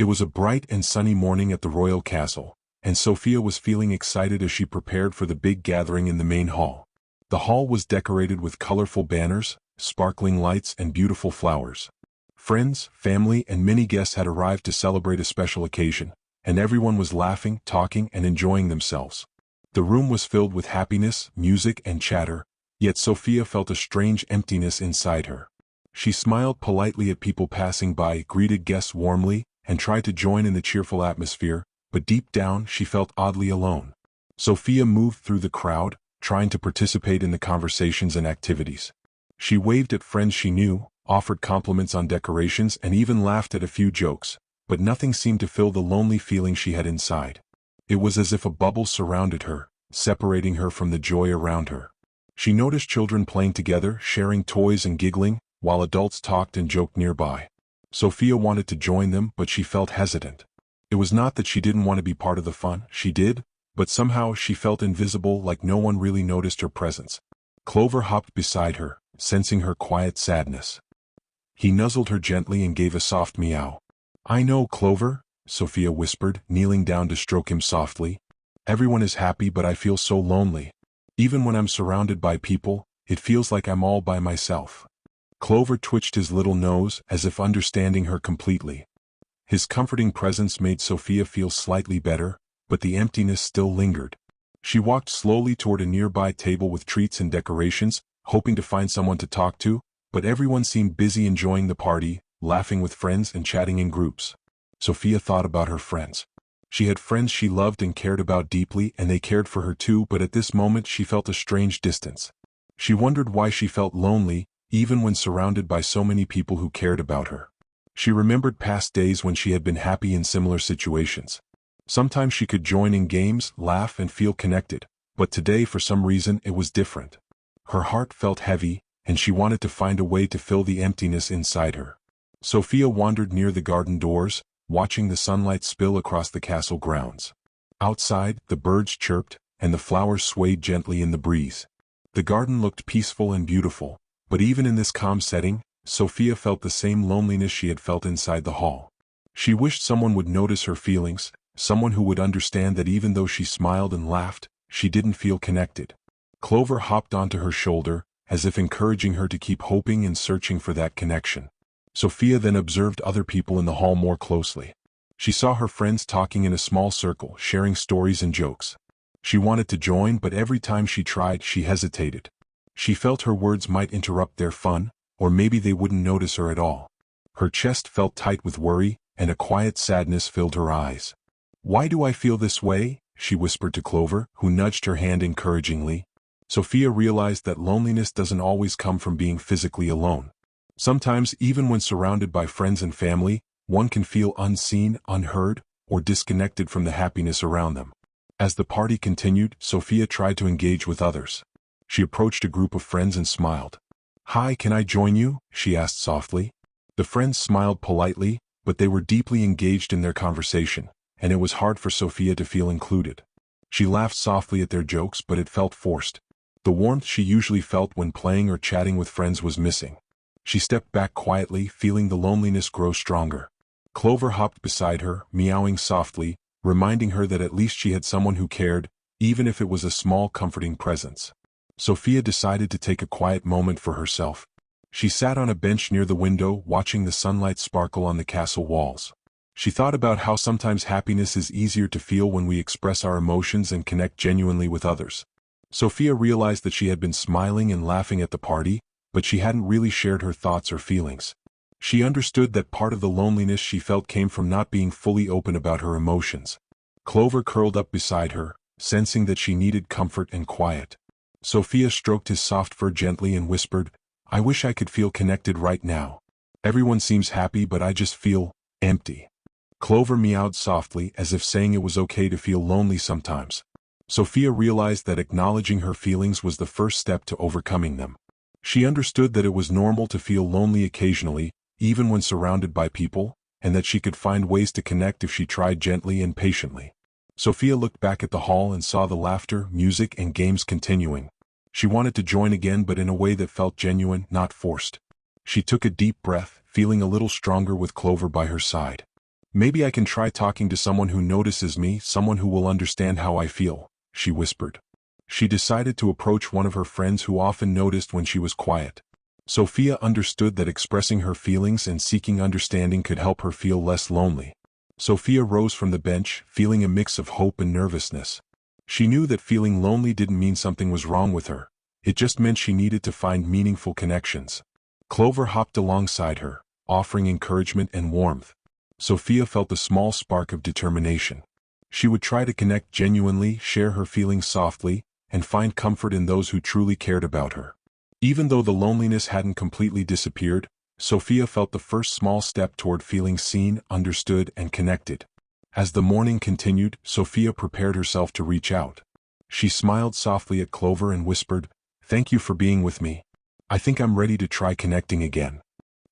It was a bright and sunny morning at the royal castle, and Sofia was feeling excited as she prepared for the big gathering in the main hall. The hall was decorated with colorful banners, sparkling lights, and beautiful flowers. Friends, family, and many guests had arrived to celebrate a special occasion, and everyone was laughing, talking, and enjoying themselves. The room was filled with happiness, music, and chatter, yet Sofia felt a strange emptiness inside her. She smiled politely at people passing by, greeted guests warmly, and tried to join in the cheerful atmosphere, but deep down she felt oddly alone. Sofia moved through the crowd, trying to participate in the conversations and activities. She waved at friends she knew, offered compliments on decorations, and even laughed at a few jokes, but nothing seemed to fill the lonely feeling she had inside. It was as if a bubble surrounded her, separating her from the joy around her. She noticed children playing together, sharing toys and giggling, while adults talked and joked nearby. Sofia wanted to join them, but she felt hesitant. It was not that she didn't want to be part of the fun, she did, but somehow she felt invisible, like no one really noticed her presence. Clover hopped beside her, sensing her quiet sadness. He nuzzled her gently and gave a soft meow. "I know, Clover," Sofia whispered, kneeling down to stroke him softly. "Everyone is happy, but I feel so lonely. Even when I'm surrounded by people, it feels like I'm all by myself." Clover twitched his little nose, as if understanding her completely. His comforting presence made Sofia feel slightly better, but the emptiness still lingered. She walked slowly toward a nearby table with treats and decorations, hoping to find someone to talk to, but everyone seemed busy enjoying the party, laughing with friends and chatting in groups. Sofia thought about her friends. She had friends she loved and cared about deeply, and they cared for her too, but at this moment she felt a strange distance. She wondered why she felt lonely, even when surrounded by so many people who cared about her. She remembered past days when she had been happy in similar situations. Sometimes she could join in games, laugh, and feel connected, but today for some reason it was different. Her heart felt heavy, and she wanted to find a way to fill the emptiness inside her. Sofia wandered near the garden doors, watching the sunlight spill across the castle grounds. Outside, the birds chirped, and the flowers swayed gently in the breeze. The garden looked peaceful and beautiful, but even in this calm setting, Sofia felt the same loneliness she had felt inside the hall. She wished someone would notice her feelings, someone who would understand that even though she smiled and laughed, she didn't feel connected. Clover hopped onto her shoulder, as if encouraging her to keep hoping and searching for that connection. Sofia then observed other people in the hall more closely. She saw her friends talking in a small circle, sharing stories and jokes. She wanted to join, but every time she tried, she hesitated. She felt her words might interrupt their fun, or maybe they wouldn't notice her at all. Her chest felt tight with worry, and a quiet sadness filled her eyes. "Why do I feel this way?" she whispered to Clover, who nudged her hand encouragingly. Sofia realized that loneliness doesn't always come from being physically alone. Sometimes, even when surrounded by friends and family, one can feel unseen, unheard, or disconnected from the happiness around them. As the party continued, Sofia tried to engage with others. She approached a group of friends and smiled. "Hi, can I join you?" she asked softly. The friends smiled politely, but they were deeply engaged in their conversation, and it was hard for Sofia to feel included. She laughed softly at their jokes, but it felt forced. The warmth she usually felt when playing or chatting with friends was missing. She stepped back quietly, feeling the loneliness grow stronger. Clover hopped beside her, meowing softly, reminding her that at least she had someone who cared, even if it was a small comforting presence. Sofia decided to take a quiet moment for herself. She sat on a bench near the window, watching the sunlight sparkle on the castle walls. She thought about how sometimes happiness is easier to feel when we express our emotions and connect genuinely with others. Sofia realized that she had been smiling and laughing at the party, but she hadn't really shared her thoughts or feelings. She understood that part of the loneliness she felt came from not being fully open about her emotions. Clover curled up beside her, sensing that she needed comfort and quiet. Sofia stroked his soft fur gently and whispered, "I wish I could feel connected right now. Everyone seems happy, but I just feel empty." Clover meowed softly, as if saying it was okay to feel lonely sometimes. Sofia realized that acknowledging her feelings was the first step to overcoming them. She understood that it was normal to feel lonely occasionally, even when surrounded by people, and that she could find ways to connect if she tried gently and patiently. Sofia looked back at the hall and saw the laughter, music, and games continuing. She wanted to join again, but in a way that felt genuine, not forced. She took a deep breath, feeling a little stronger with Clover by her side. Maybe I can try talking to someone who notices me, someone who will understand how I feel, she whispered. She decided to approach one of her friends who often noticed when she was quiet. Sofia understood that expressing her feelings and seeking understanding could help her feel less lonely. Sofia rose from the bench, feeling a mix of hope and nervousness. She knew that feeling lonely didn't mean something was wrong with her. It just meant she needed to find meaningful connections. Clover hopped alongside her, offering encouragement and warmth. Sofia felt a small spark of determination. She would try to connect genuinely, share her feelings softly, and find comfort in those who truly cared about her. Even though the loneliness hadn't completely disappeared, Sofia felt the first small step toward feeling seen, understood, and connected. As the morning continued, Sofia prepared herself to reach out. She smiled softly at Clover and whispered, "Thank you for being with me. I think I'm ready to try connecting again."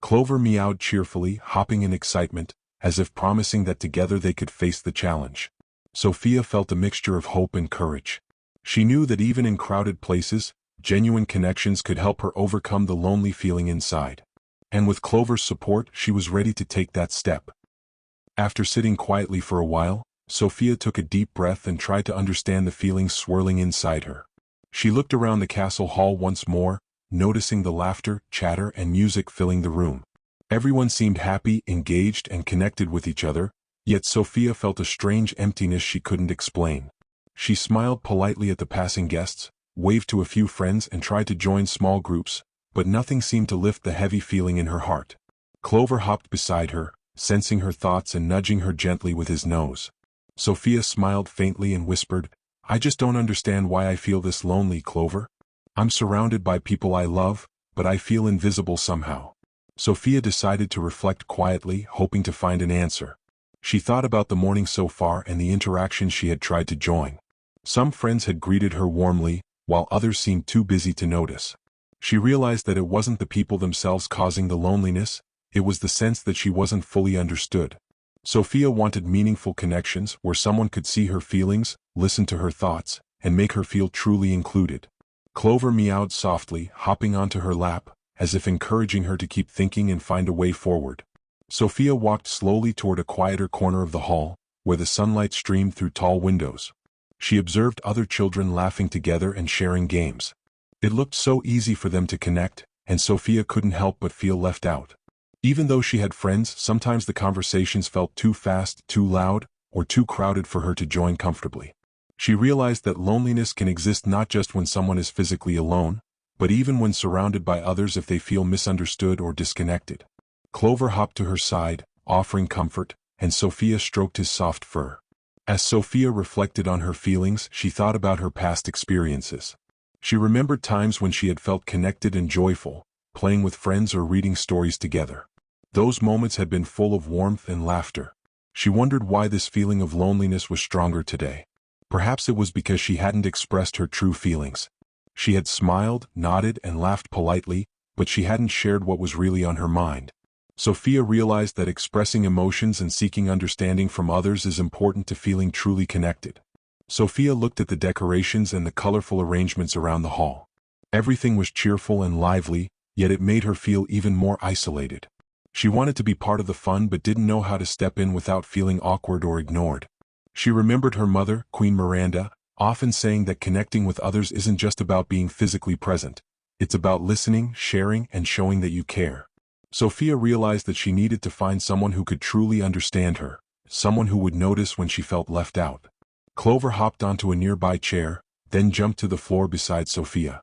Clover meowed cheerfully, hopping in excitement, as if promising that together they could face the challenge. Sofia felt a mixture of hope and courage. She knew that even in crowded places, genuine connections could help her overcome the lonely feeling inside. And with Clover's support, she was ready to take that step. After sitting quietly for a while, Sofia took a deep breath and tried to understand the feelings swirling inside her. She looked around the castle hall once more, noticing the laughter, chatter, and music filling the room. Everyone seemed happy, engaged, and connected with each other, yet Sofia felt a strange emptiness she couldn't explain. She smiled politely at the passing guests, waved to a few friends and tried to join small groups, but nothing seemed to lift the heavy feeling in her heart. Clover hopped beside her, sensing her thoughts and nudging her gently with his nose. Sofia smiled faintly and whispered, "I just don't understand why I feel this lonely, Clover. I'm surrounded by people I love, but I feel invisible somehow." Sofia decided to reflect quietly, hoping to find an answer. She thought about the morning so far and the interactions she had tried to join. Some friends had greeted her warmly, while others seemed too busy to notice. She realized that it wasn't the people themselves causing the loneliness, it was the sense that she wasn't fully understood. Sofia wanted meaningful connections where someone could see her feelings, listen to her thoughts, and make her feel truly included. Clover meowed softly, hopping onto her lap, as if encouraging her to keep thinking and find a way forward. Sofia walked slowly toward a quieter corner of the hall, where the sunlight streamed through tall windows. She observed other children laughing together and sharing games. It looked so easy for them to connect, and Sofia couldn't help but feel left out. Even though she had friends, sometimes the conversations felt too fast, too loud, or too crowded for her to join comfortably. She realized that loneliness can exist not just when someone is physically alone, but even when surrounded by others if they feel misunderstood or disconnected. Clover hopped to her side, offering comfort, and Sofia stroked his soft fur. As Sofia reflected on her feelings, she thought about her past experiences. She remembered times when she had felt connected and joyful, playing with friends or reading stories together. Those moments had been full of warmth and laughter. She wondered why this feeling of loneliness was stronger today. Perhaps it was because she hadn't expressed her true feelings. She had smiled, nodded, and laughed politely, but she hadn't shared what was really on her mind. Sofia realized that expressing emotions and seeking understanding from others is important to feeling truly connected. Sofia looked at the decorations and the colorful arrangements around the hall. Everything was cheerful and lively, yet it made her feel even more isolated. She wanted to be part of the fun but didn't know how to step in without feeling awkward or ignored. She remembered her mother, Queen Miranda, often saying that connecting with others isn't just about being physically present. It's about listening, sharing, and showing that you care. Sofia realized that she needed to find someone who could truly understand her, someone who would notice when she felt left out. Clover hopped onto a nearby chair, then jumped to the floor beside Sofia.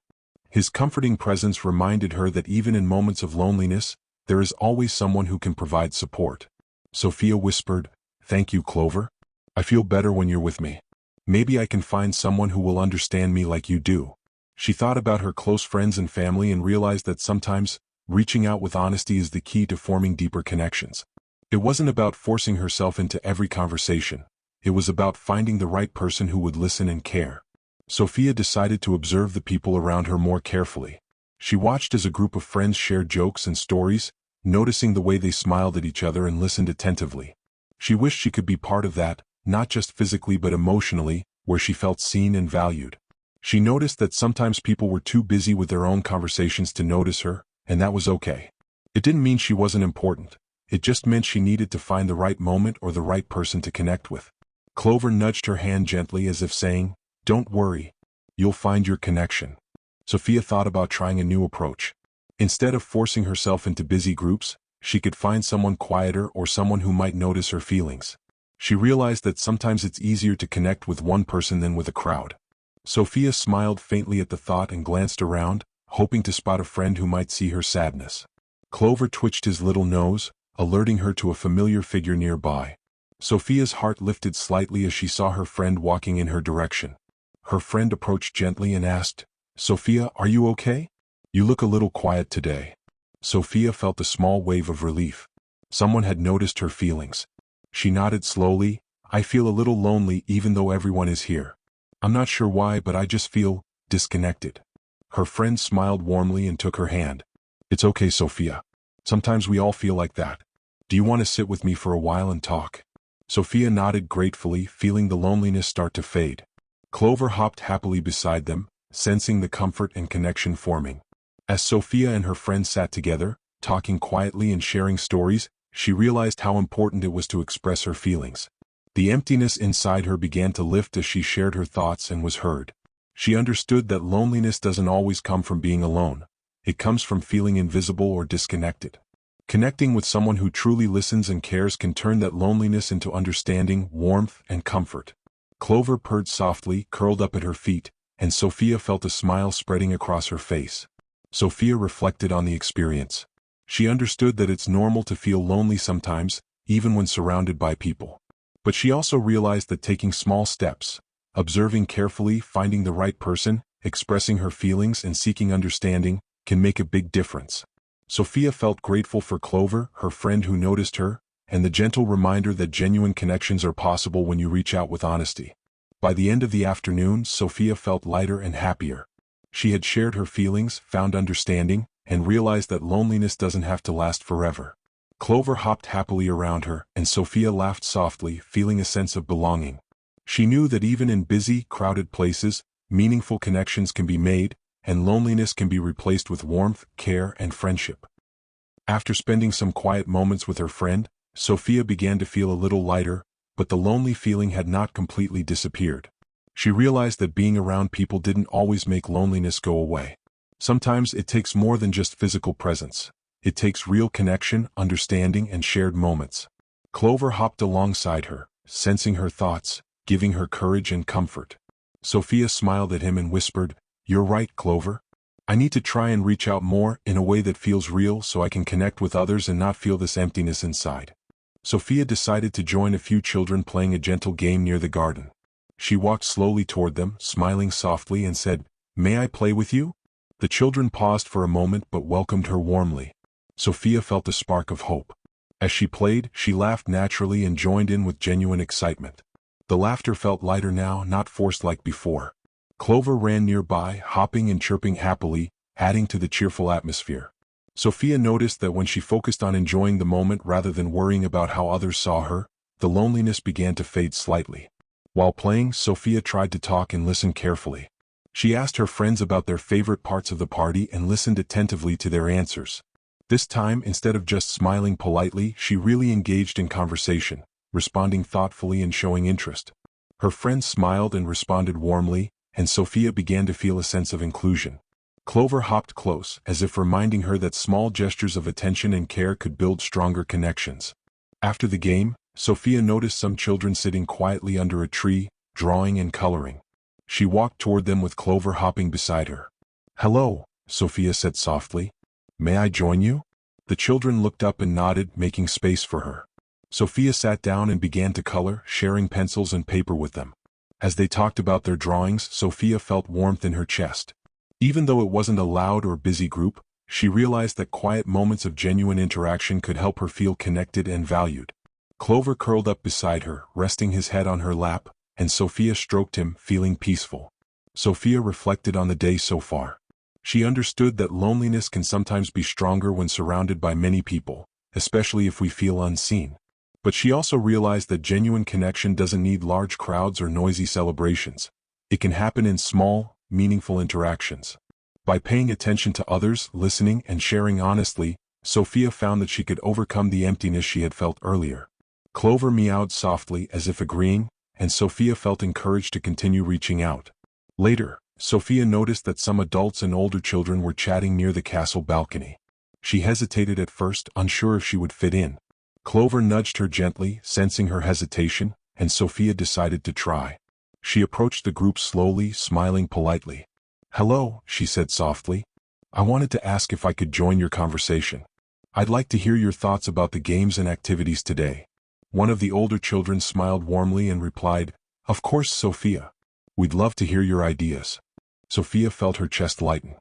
His comforting presence reminded her that even in moments of loneliness, there is always someone who can provide support. Sofia whispered, "Thank you, Clover. I feel better when you're with me. Maybe I can find someone who will understand me like you do." She thought about her close friends and family and realized that sometimes, reaching out with honesty is the key to forming deeper connections. It wasn't about forcing herself into every conversation. It was about finding the right person who would listen and care. Sofia decided to observe the people around her more carefully. She watched as a group of friends shared jokes and stories, noticing the way they smiled at each other and listened attentively. She wished she could be part of that, not just physically but emotionally, where she felt seen and valued. She noticed that sometimes people were too busy with their own conversations to notice her, and that was okay. It didn't mean she wasn't important. It just meant she needed to find the right moment or the right person to connect with. Clover nudged her hand gently as if saying, "Don't worry. You'll find your connection." Sofia thought about trying a new approach. Instead of forcing herself into busy groups, she could find someone quieter or someone who might notice her feelings. She realized that sometimes it's easier to connect with one person than with a crowd. Sofia smiled faintly at the thought and glanced around, hoping to spot a friend who might see her sadness. Clover twitched his little nose, alerting her to a familiar figure nearby. Sofia's heart lifted slightly as she saw her friend walking in her direction. Her friend approached gently and asked, "Sofia, are you okay? You look a little quiet today." Sofia felt a small wave of relief. Someone had noticed her feelings. She nodded slowly, "I feel a little lonely even though everyone is here. I'm not sure why, but I just feel disconnected." Her friend smiled warmly and took her hand. "It's okay, Sofia. Sometimes we all feel like that. Do you want to sit with me for a while and talk?" Sofia nodded gratefully, feeling the loneliness start to fade. Clover hopped happily beside them, sensing the comfort and connection forming. As Sofia and her friend sat together, talking quietly and sharing stories, she realized how important it was to express her feelings. The emptiness inside her began to lift as she shared her thoughts and was heard. She understood that loneliness doesn't always come from being alone. It comes from feeling invisible or disconnected. Connecting with someone who truly listens and cares can turn that loneliness into understanding, warmth, and comfort. Clover purred softly, curled up at her feet, and Sofia felt a smile spreading across her face. Sofia reflected on the experience. She understood that it's normal to feel lonely sometimes, even when surrounded by people. But she also realized that taking small steps, observing carefully, finding the right person, expressing her feelings and seeking understanding, can make a big difference. Sofia felt grateful for Clover, her friend who noticed her, and the gentle reminder that genuine connections are possible when you reach out with honesty. By the end of the afternoon, Sofia felt lighter and happier. She had shared her feelings, found understanding, and realized that loneliness doesn't have to last forever. Clover hopped happily around her, and Sofia laughed softly, feeling a sense of belonging. She knew that even in busy, crowded places, meaningful connections can be made, and loneliness can be replaced with warmth, care, and friendship. After spending some quiet moments with her friend, Sofia began to feel a little lighter, but the lonely feeling had not completely disappeared. She realized that being around people didn't always make loneliness go away. Sometimes it takes more than just physical presence. It takes real connection, understanding, and shared moments. Clover hopped alongside her, sensing her thoughts, giving her courage and comfort. Sofia smiled at him and whispered, "You're right, Clover. I need to try and reach out more in a way that feels real so I can connect with others and not feel this emptiness inside." Sofia decided to join a few children playing a gentle game near the garden. She walked slowly toward them, smiling softly, and said, "May I play with you?" The children paused for a moment but welcomed her warmly. Sofia felt a spark of hope. As she played, she laughed naturally and joined in with genuine excitement. The laughter felt lighter now, not forced like before. Clover ran nearby, hopping and chirping happily, adding to the cheerful atmosphere. Sofia noticed that when she focused on enjoying the moment rather than worrying about how others saw her, the loneliness began to fade slightly. While playing, Sofia tried to talk and listen carefully. She asked her friends about their favorite parts of the party and listened attentively to their answers. This time, instead of just smiling politely, she really engaged in conversation, responding thoughtfully and showing interest. Her friends smiled and responded warmly, and Sofia began to feel a sense of inclusion. Clover hopped close, as if reminding her that small gestures of attention and care could build stronger connections. After the game, Sofia noticed some children sitting quietly under a tree, drawing and coloring. She walked toward them with Clover hopping beside her. "Hello," Sofia said softly. "May I join you?" The children looked up and nodded, making space for her. Sofia sat down and began to color, sharing pencils and paper with them. As they talked about their drawings, Sofia felt warmth in her chest. Even though it wasn't a loud or busy group, she realized that quiet moments of genuine interaction could help her feel connected and valued. Clover curled up beside her, resting his head on her lap, and Sofia stroked him, feeling peaceful. Sofia reflected on the day so far. She understood that loneliness can sometimes be stronger when surrounded by many people, especially if we feel unseen. But she also realized that genuine connection doesn't need large crowds or noisy celebrations. It can happen in small, meaningful interactions. By paying attention to others, listening, and sharing honestly, Sofia found that she could overcome the emptiness she had felt earlier. Clover meowed softly as if agreeing, and Sofia felt encouraged to continue reaching out. Later, Sofia noticed that some adults and older children were chatting near the castle balcony. She hesitated at first, unsure if she would fit in. Clover nudged her gently, sensing her hesitation, and Sofia decided to try. She approached the group slowly, smiling politely. "Hello," she said softly. "I wanted to ask if I could join your conversation. I'd like to hear your thoughts about the games and activities today." One of the older children smiled warmly and replied, "Of course, Sofia. We'd love to hear your ideas." Sofia felt her chest lighten.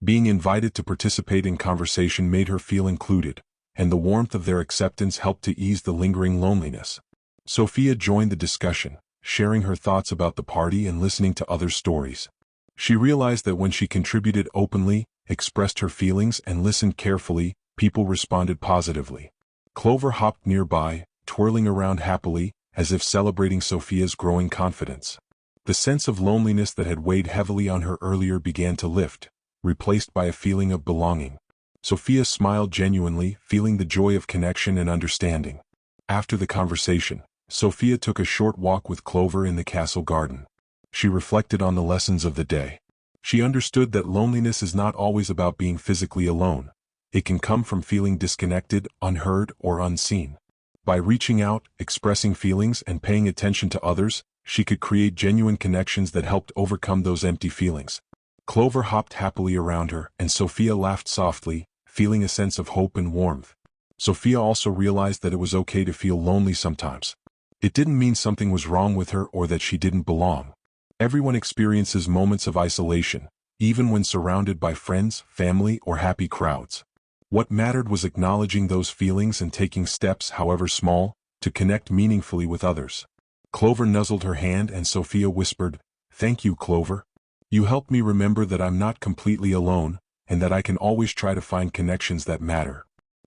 Being invited to participate in conversation made her feel included, and the warmth of their acceptance helped to ease the lingering loneliness. Sofia joined the discussion, sharing her thoughts about the party and listening to others' stories. She realized that when she contributed openly, expressed her feelings and listened carefully, people responded positively. Clover hopped nearby, twirling around happily, as if celebrating Sofia's growing confidence. The sense of loneliness that had weighed heavily on her earlier began to lift, replaced by a feeling of belonging. Sofia smiled genuinely, feeling the joy of connection and understanding. After the conversation, Sofia took a short walk with Clover in the castle garden. She reflected on the lessons of the day. She understood that loneliness is not always about being physically alone. It can come from feeling disconnected, unheard, or unseen. By reaching out, expressing feelings, and paying attention to others, she could create genuine connections that helped overcome those empty feelings. Clover hopped happily around her, and Sofia laughed softly, feeling a sense of hope and warmth. Sofia also realized that it was okay to feel lonely sometimes. It didn't mean something was wrong with her or that she didn't belong. Everyone experiences moments of isolation, even when surrounded by friends, family, or happy crowds. What mattered was acknowledging those feelings and taking steps, however small, to connect meaningfully with others. Clover nuzzled her hand and Sofia whispered, "Thank you, Clover. You helped me remember that I'm not completely alone, and that I can always try to find connections that matter."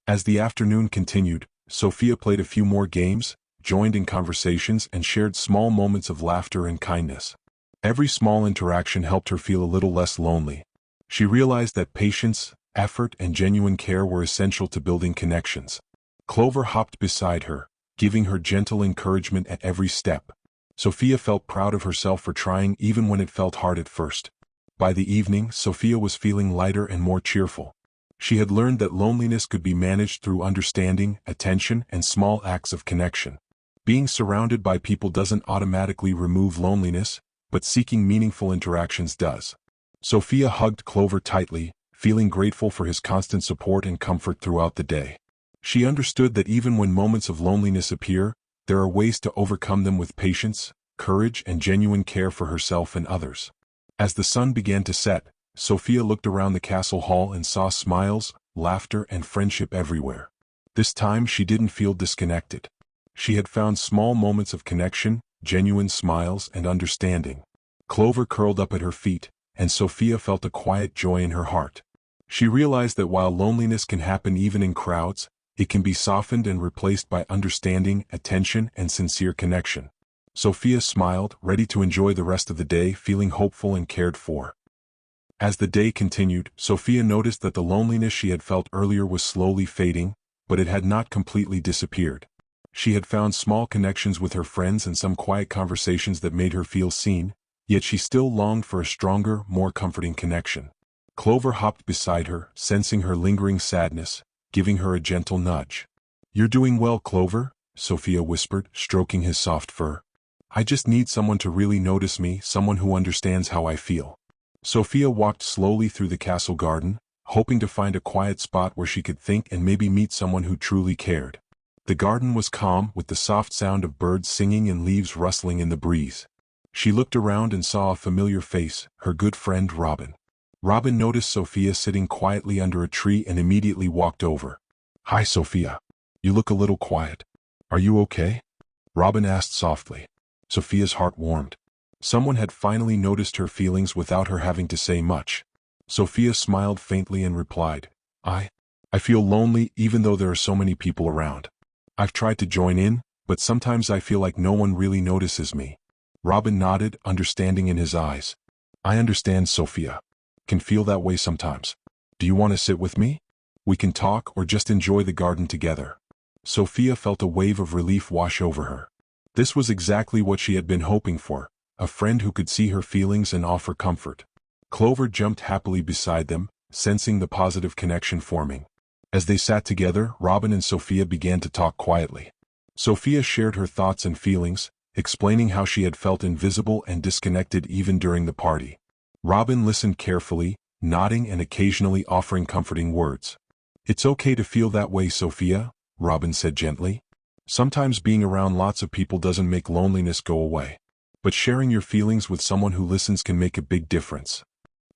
As the afternoon continued, Sofia played a few more games, joined in conversations, and shared small moments of laughter and kindness. Every small interaction helped her feel a little less lonely. She realized that patience, effort, and genuine care were essential to building connections. Clover hopped beside her, giving her gentle encouragement at every step. Sofia felt proud of herself for trying even when it felt hard at first. By the evening, Sofia was feeling lighter and more cheerful. She had learned that loneliness could be managed through understanding, attention, and small acts of connection. Being surrounded by people doesn't automatically remove loneliness, but seeking meaningful interactions does. Sofia hugged Clover tightly, feeling grateful for his constant support and comfort throughout the day. She understood that even when moments of loneliness appear, there are ways to overcome them with patience, courage, and genuine care for herself and others. As the sun began to set, Sofia looked around the castle hall and saw smiles, laughter, and friendship everywhere. This time she didn't feel disconnected. She had found small moments of connection, genuine smiles, and understanding. Clover curled up at her feet, and Sofia felt a quiet joy in her heart. She realized that while loneliness can happen even in crowds, it can be softened and replaced by understanding, attention, and sincere connection. Sofia smiled, ready to enjoy the rest of the day, feeling hopeful and cared for. As the day continued, Sofia noticed that the loneliness she had felt earlier was slowly fading, but it had not completely disappeared. She had found small connections with her friends and some quiet conversations that made her feel seen, yet she still longed for a stronger, more comforting connection. Clover hopped beside her, sensing her lingering sadness, giving her a gentle nudge. "You're doing well, Clover," Sofia whispered, stroking his soft fur. "I just need someone to really notice me, someone who understands how I feel." Sofia walked slowly through the castle garden, hoping to find a quiet spot where she could think and maybe meet someone who truly cared. The garden was calm, with the soft sound of birds singing and leaves rustling in the breeze. She looked around and saw a familiar face, her good friend Robin. Robin noticed Sofia sitting quietly under a tree and immediately walked over. "Hi, Sofia. You look a little quiet. Are you okay?" Robin asked softly. Sofia's heart warmed. Someone had finally noticed her feelings without her having to say much. Sofia smiled faintly and replied, I feel lonely even though there are so many people around. I've tried to join in, but sometimes I feel like no one really notices me." Robin nodded, understanding in his eyes. "I understand, Sofia. Can feel that way sometimes. Do you want to sit with me?" We can talk or just enjoy the garden together." Sofia felt a wave of relief wash over her. This was exactly what she had been hoping for, a friend who could see her feelings and offer comfort. Clover jumped happily beside them, sensing the positive connection forming. As they sat together, Robin and Sofia began to talk quietly. Sofia shared her thoughts and feelings, explaining how she had felt invisible and disconnected even during the party. Robin listened carefully, nodding and occasionally offering comforting words. "It's okay to feel that way, Sofia," Robin said gently. "Sometimes being around lots of people doesn't make loneliness go away. But sharing your feelings with someone who listens can make a big difference."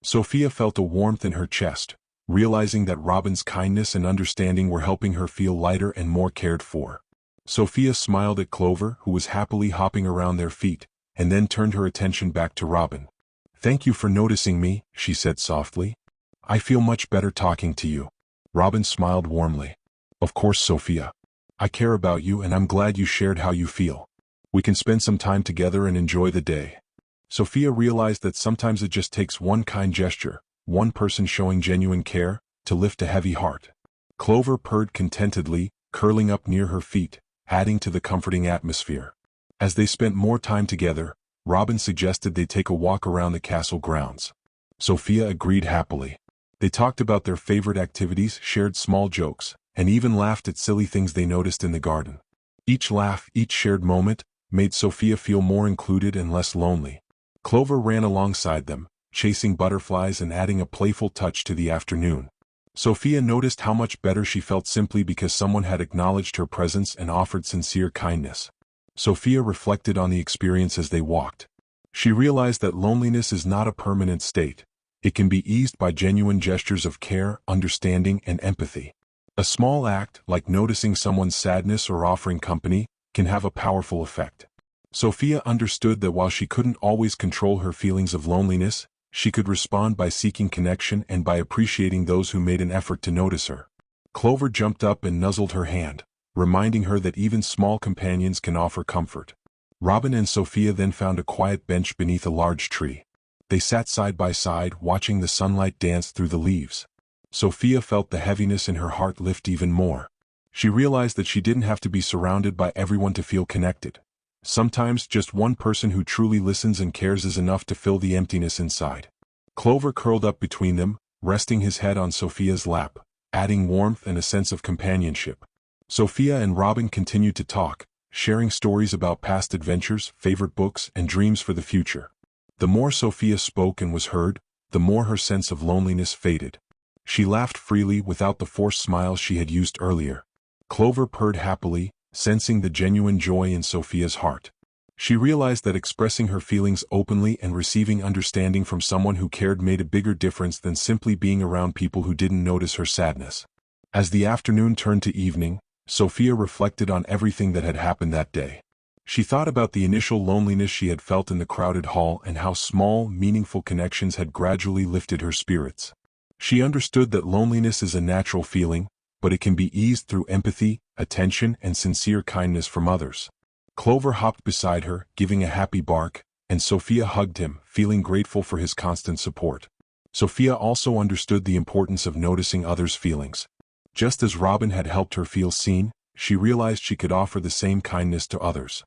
Sofia felt a warmth in her chest, realizing that Robin's kindness and understanding were helping her feel lighter and more cared for. Sofia smiled at Clover, who was happily hopping around their feet, and then turned her attention back to Robin. "Thank you for noticing me," she said softly. "I feel much better talking to you." Robin smiled warmly. "Of course, Sofia. I care about you and I'm glad you shared how you feel. We can spend some time together and enjoy the day." Sofia realized that sometimes it just takes one kind gesture, one person showing genuine care, to lift a heavy heart. Clover purred contentedly, curling up near her feet, adding to the comforting atmosphere. As they spent more time together, Robin suggested they take a walk around the castle grounds. Sofia agreed happily. They talked about their favorite activities, shared small jokes, and even laughed at silly things they noticed in the garden. Each laugh, each shared moment, made Sofia feel more included and less lonely. Clover ran alongside them, chasing butterflies and adding a playful touch to the afternoon. Sofia noticed how much better she felt simply because someone had acknowledged her presence and offered sincere kindness. Sofia reflected on the experience as they walked. She realized that loneliness is not a permanent state. It can be eased by genuine gestures of care, understanding, and empathy. A small act, like noticing someone's sadness or offering company, can have a powerful effect. Sofia understood that while she couldn't always control her feelings of loneliness, she could respond by seeking connection and by appreciating those who made an effort to notice her. Clover jumped up and nuzzled her hand, reminding her that even small companions can offer comfort. Robin and Sofia then found a quiet bench beneath a large tree. They sat side by side, watching the sunlight dance through the leaves. Sofia felt the heaviness in her heart lift even more. She realized that she didn't have to be surrounded by everyone to feel connected. Sometimes just one person who truly listens and cares is enough to fill the emptiness inside. Clover curled up between them, resting his head on Sofia's lap, adding warmth and a sense of companionship. Sofia and Robin continued to talk, sharing stories about past adventures, favorite books, and dreams for the future. The more Sofia spoke and was heard, the more her sense of loneliness faded. She laughed freely without the forced smiles she had used earlier. Clover purred happily, sensing the genuine joy in Sofia's heart. She realized that expressing her feelings openly and receiving understanding from someone who cared made a bigger difference than simply being around people who didn't notice her sadness. As the afternoon turned to evening, Sofia reflected on everything that had happened that day. She thought about the initial loneliness she had felt in the crowded hall and how small, meaningful connections had gradually lifted her spirits. She understood that loneliness is a natural feeling, but it can be eased through empathy, attention, and sincere kindness from others. Clover hopped beside her, giving a happy bark, and Sofia hugged him, feeling grateful for his constant support. Sofia also understood the importance of noticing others' feelings. Just as Robin had helped her feel seen, she realized she could offer the same kindness to others.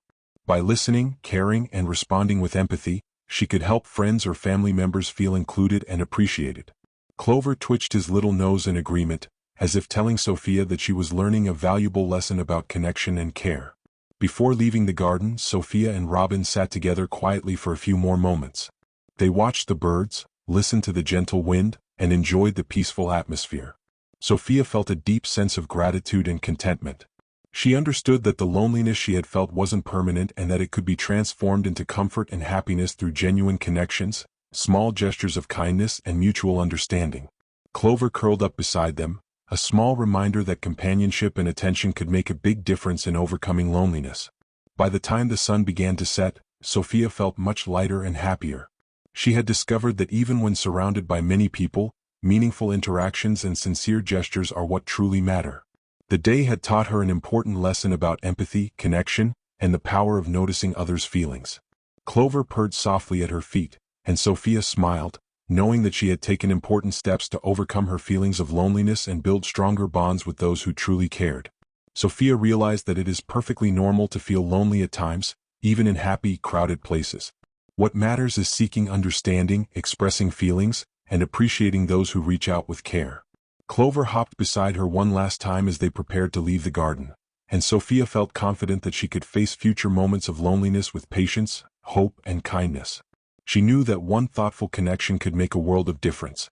By listening, caring, and responding with empathy, she could help friends or family members feel included and appreciated. Clover twitched his little nose in agreement, as if telling Sofia that she was learning a valuable lesson about connection and care. Before leaving the garden, Sofia and Robin sat together quietly for a few more moments. They watched the birds, listened to the gentle wind, and enjoyed the peaceful atmosphere. Sofia felt a deep sense of gratitude and contentment. She understood that the loneliness she had felt wasn't permanent and that it could be transformed into comfort and happiness through genuine connections, small gestures of kindness, and mutual understanding. Clover curled up beside them, a small reminder that companionship and attention could make a big difference in overcoming loneliness. By the time the sun began to set, Sofia felt much lighter and happier. She had discovered that even when surrounded by many people, meaningful interactions and sincere gestures are what truly matter. The day had taught her an important lesson about empathy, connection, and the power of noticing others' feelings. Clover purred softly at her feet, and Sofia smiled, knowing that she had taken important steps to overcome her feelings of loneliness and build stronger bonds with those who truly cared. Sofia realized that it is perfectly normal to feel lonely at times, even in happy, crowded places. What matters is seeking understanding, expressing feelings, and appreciating those who reach out with care. Clover hopped beside her one last time as they prepared to leave the garden, and Sofia felt confident that she could face future moments of loneliness with patience, hope, and kindness. She knew that one thoughtful connection could make a world of difference.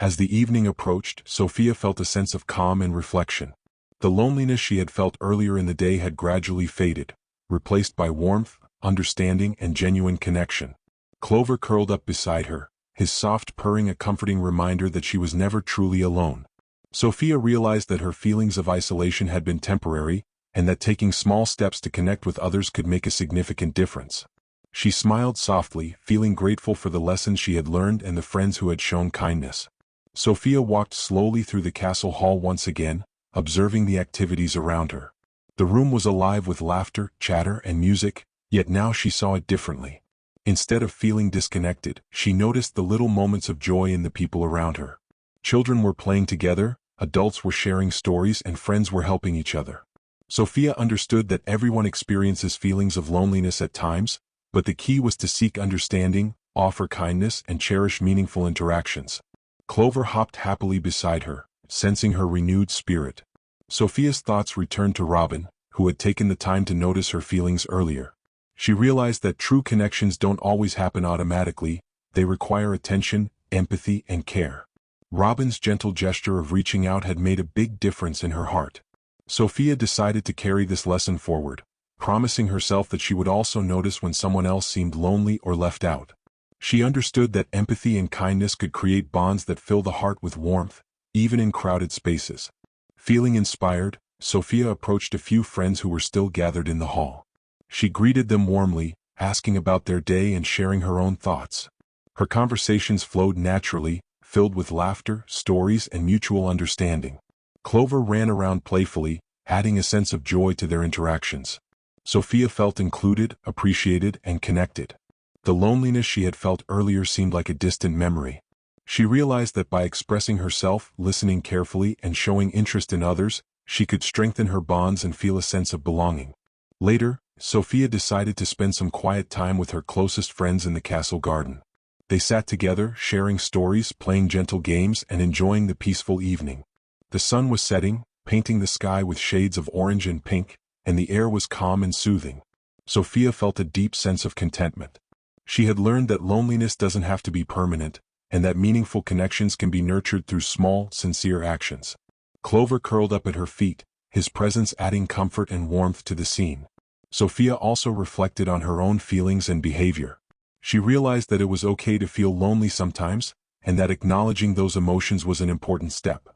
As the evening approached, Sofia felt a sense of calm and reflection. The loneliness she had felt earlier in the day had gradually faded, replaced by warmth, understanding, and genuine connection. Clover curled up beside her, his soft purring a comforting reminder that she was never truly alone. Sofia realized that her feelings of isolation had been temporary, and that taking small steps to connect with others could make a significant difference. She smiled softly, feeling grateful for the lessons she had learned and the friends who had shown kindness. Sofia walked slowly through the castle hall once again, observing the activities around her. The room was alive with laughter, chatter, and music, yet now she saw it differently. Instead of feeling disconnected, she noticed the little moments of joy in the people around her. Children were playing together, adults were sharing stories, and friends were helping each other. Sofia understood that everyone experiences feelings of loneliness at times, but the key was to seek understanding, offer kindness, and cherish meaningful interactions. Clover hopped happily beside her, sensing her renewed spirit. Sofia's thoughts returned to Robin, who had taken the time to notice her feelings earlier. She realized that true connections don't always happen automatically, they require attention, empathy, and care. Robin's gentle gesture of reaching out had made a big difference in her heart. Sofia decided to carry this lesson forward, promising herself that she would also notice when someone else seemed lonely or left out. She understood that empathy and kindness could create bonds that fill the heart with warmth, even in crowded spaces. Feeling inspired, Sofia approached a few friends who were still gathered in the hall. She greeted them warmly, asking about their day and sharing her own thoughts. Her conversations flowed naturally, filled with laughter, stories, and mutual understanding. Clover ran around playfully, adding a sense of joy to their interactions. Sofia felt included, appreciated, and connected. The loneliness she had felt earlier seemed like a distant memory. She realized that by expressing herself, listening carefully, and showing interest in others, she could strengthen her bonds and feel a sense of belonging. Later, Sofia decided to spend some quiet time with her closest friends in the castle garden. They sat together, sharing stories, playing gentle games, and enjoying the peaceful evening. The sun was setting, painting the sky with shades of orange and pink, and the air was calm and soothing. Sofia felt a deep sense of contentment. She had learned that loneliness doesn't have to be permanent, and that meaningful connections can be nurtured through small, sincere actions. Clover curled up at her feet, his presence adding comfort and warmth to the scene. Sofia also reflected on her own feelings and behavior. She realized that it was okay to feel lonely sometimes, and that acknowledging those emotions was an important step.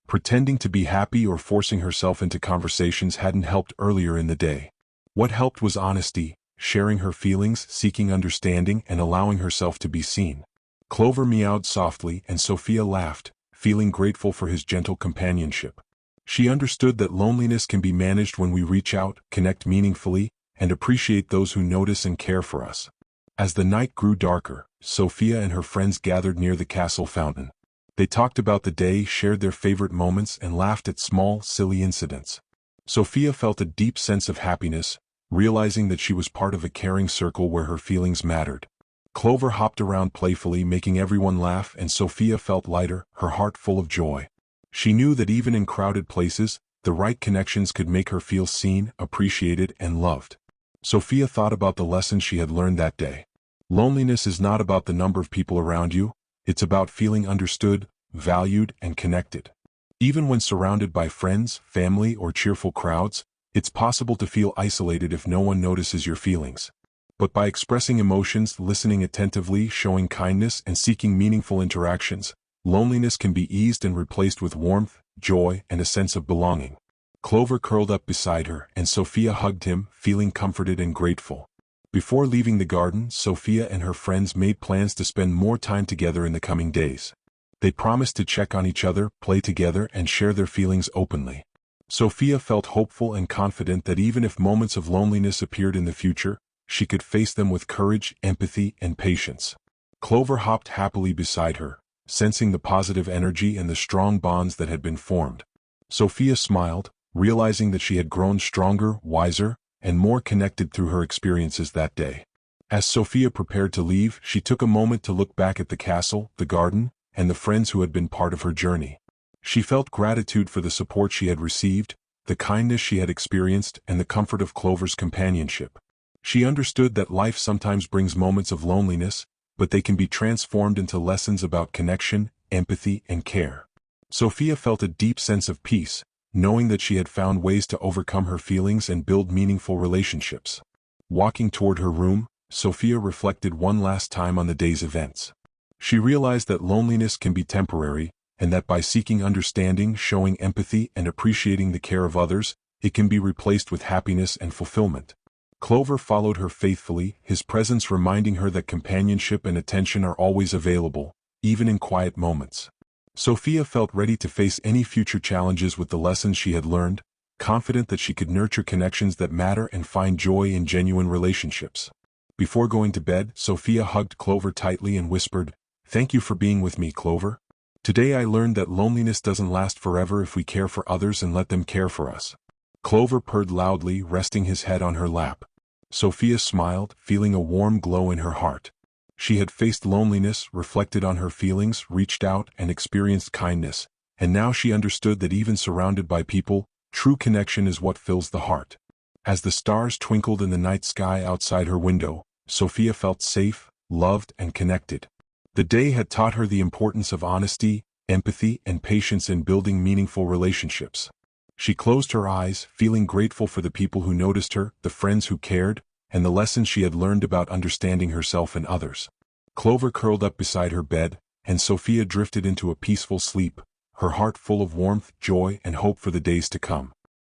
Pretending to be happy or forcing herself into conversations hadn't helped earlier in the day. What helped was honesty, sharing her feelings, seeking understanding, and allowing herself to be seen. Clover meowed softly, and Sofia laughed, feeling grateful for his gentle companionship. She understood that loneliness can be managed when we reach out, connect meaningfully, and appreciate those who notice and care for us. As the night grew darker, Sofia and her friends gathered near the castle fountain. They talked about the day, shared their favorite moments, and laughed at small, silly incidents. Sofia felt a deep sense of happiness, realizing that she was part of a caring circle where her feelings mattered. Clover hopped around playfully, making everyone laugh, and Sofia felt lighter, her heart full of joy. She knew that even in crowded places, the right connections could make her feel seen, appreciated, and loved. Sofia thought about the lessons she had learned that day. Loneliness is not about the number of people around you, it's about feeling understood, valued, and connected. Even when surrounded by friends, family, or cheerful crowds, it's possible to feel isolated if no one notices your feelings. But by expressing emotions, listening attentively, showing kindness, and seeking meaningful interactions, loneliness can be eased and replaced with warmth, joy, and a sense of belonging. Clover curled up beside her, and Sofia hugged him, feeling comforted and grateful. Before leaving the garden, Sofia and her friends made plans to spend more time together in the coming days. They promised to check on each other, play together, and share their feelings openly. Sofia felt hopeful and confident that even if moments of loneliness appeared in the future, she could face them with courage, empathy, and patience. Clover hopped happily beside her, sensing the positive energy and the strong bonds that had been formed. Sofia smiled, realizing that she had grown stronger, wiser, and more connected through her experiences that day. As Sofia prepared to leave, she took a moment to look back at the castle, the garden, and the friends who had been part of her journey. She felt gratitude for the support she had received, the kindness she had experienced, and the comfort of Clover's companionship. She understood that life sometimes brings moments of loneliness, but they can be transformed into lessons about connection, empathy, and care. Sofia felt a deep sense of peace, knowing that she had found ways to overcome her feelings and build meaningful relationships. Walking toward her room, Sofia reflected one last time on the day's events. She realized that loneliness can be temporary, and that by seeking understanding, showing empathy, and appreciating the care of others, it can be replaced with happiness and fulfillment. Clover followed her faithfully, his presence reminding her that companionship and attention are always available, even in quiet moments. Sofia felt ready to face any future challenges with the lessons she had learned, confident that she could nurture connections that matter and find joy in genuine relationships. Before going to bed, Sofia hugged Clover tightly and whispered, "Thank you for being with me, Clover. Today I learned that loneliness doesn't last forever if we care for others and let them care for us." Clover purred loudly, resting his head on her lap. Sofia smiled, feeling a warm glow in her heart. She had faced loneliness, reflected on her feelings, reached out, and experienced kindness, and now she understood that even surrounded by people, true connection is what fills the heart. As the stars twinkled in the night sky outside her window, Sofia felt safe, loved, and connected. The day had taught her the importance of honesty, empathy, and patience in building meaningful relationships. She closed her eyes, feeling grateful for the people who noticed her, the friends who cared, and the lessons she had learned about understanding herself and others. Clover curled up beside her bed, and Sofia drifted into a peaceful sleep, her heart full of warmth, joy, and hope for the days to come.